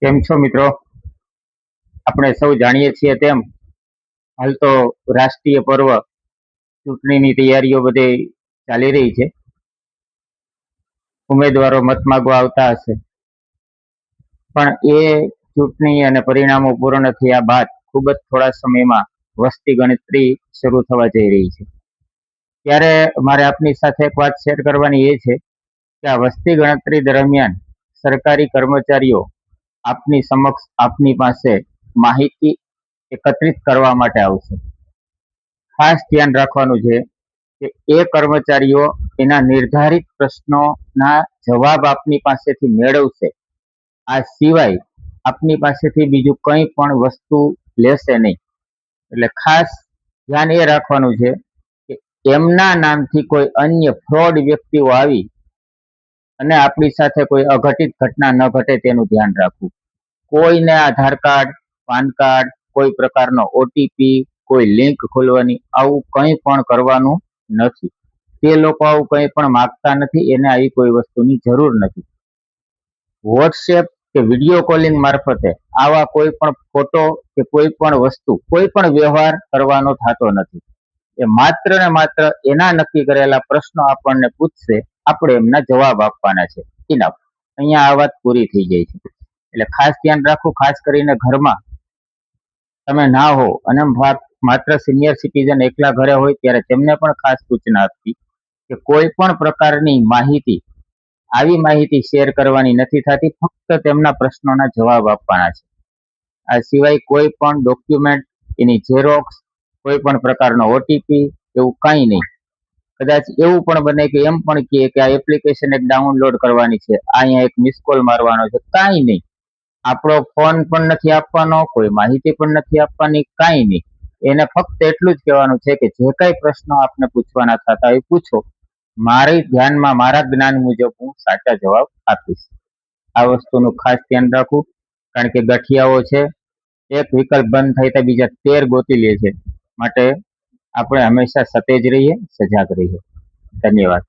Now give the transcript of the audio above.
કેમ છો મિત્રો? આપણે સૌ જાણીએ છીએ તેમ હાલ તો રાષ્ટ્રીય પર્વ ચૂંટણીની તૈયારીઓ બધે ચાલી રહી છે. ઉમેદવારો મત માંગવા આવતા હશે, પણ એ ચૂંટણી અને પરિણામો પૂર્ણ થયા બાદ ખૂબ જ થોડા સમયમાં વસ્તી ગણતરી શરૂ થવા જઈ રહી છે. ત્યારે મારે આપની સાથે એક વાત શેર કરવાની એ છે કે આ વસ્તી ગણતરી દરમિયાન સરકારી કર્મચારીઓ આપની સમક્ષ આપની પાસે માહિતી એકત્રિત કરવા માટે આવશે. ખાસ ધ્યાન રાખવાનું છે કે એ કર્મચારીઓ એના નિર્ધારિત પ્રશ્નોના જવાબ આપની પાસેથી મેળવશે. આ સિવાય આપની પાસેથી બીજું કંઈ પણ વસ્તુ લેશે નહીં. એટલે ખાસ ધ્યાન એ રાખવાનું છે કે એમના નામથી કોઈ અન્ય ફ્રોડ વ્યક્તિઓ આવી અને આપણી સાથે કોઈ અઘટિત ઘટના ન ઘટે તેનું ધ્યાન રાખવું. કોઈને આધાર કાર્ડ, પાન કાર્ડ, કોઈ પ્રકારનો ઓટીપી, કોઈ લિંક ખોલવાની, આવું કંઈ પણ કરવાનું નથી. તે લોકો આવું કંઈ પણ માંગતા નથી, એને આવી કોઈ વસ્તુની જરૂર નથી. વોટ્સએપ કે વિડીયો કોલિંગ મારફતે આવા કોઈ પણ ફોટો કે કોઈ પણ વસ્તુ, કોઈ પણ વ્યવહાર કરવાનો થતો નથી. એ માત્ર ને માત્ર એના નક્કી કરેલા પ્રશ્નો આપણને પૂછશે, આપણે એમના જવાબ આપવાના છે. ઇનફ. અહીંયા આ વાત પૂરી થઈ જાય છે. એટલે ખાસ ધ્યાન રાખવું. ખાસ કરીને ઘરમાં તમે ના હો અને માત્ર સિનિયર સિટીઝન એકલા ઘરે હોય ત્યારે તેમને પણ ખાસ સૂચના આપવી કે કોઈ પણ પ્રકારની માહિતી, આવી માહિતી શેર કરવાની નથી થતી. ફક્ત તેમના પ્રશ્નોના જવાબ આપવાના છે. આ સિવાય કોઈ પણ ડોક્યુમેન્ટ, એની ઝેરોક્સ, કોઈ પણ પ્રકારનો ઓટીપી, એવું કાંઈ નહીં. કદાચ એવું પણ બને કે એમ પણ કહે કે આ એપ્લિકેશન એક ડાઉનલોડ કરવાની છે, અહીંયા એક મિસ કોલ મારવાનો છે, કાંઈ નહીં. આપણો ફોન પણ નથી આપવાનો, કોઈ માહિતી પણ નથી આપવાની, કાંઈ નહીં. એને ફક્ત એટલું જ કહેવાનું છે કે જે કાંઈ પ્રશ્નો આપને પૂછવાના થતા હોય પૂછો, મારી ધ્યાનમાં, મારા જ્ઞાન મુજબ હું સાચા જવાબ આપીશ. આ વસ્તુનું ખાસ ધ્યાન રાખવું, કારણ કે ગઠિયાઓ છે, એક વિકલ્પ બંધ થાય તો બીજા 13 ગોતી લે છે. માટે આપણે હંમેશા સતેજ રહીએ, સજાગ રહીએ. ધન્યવાદ.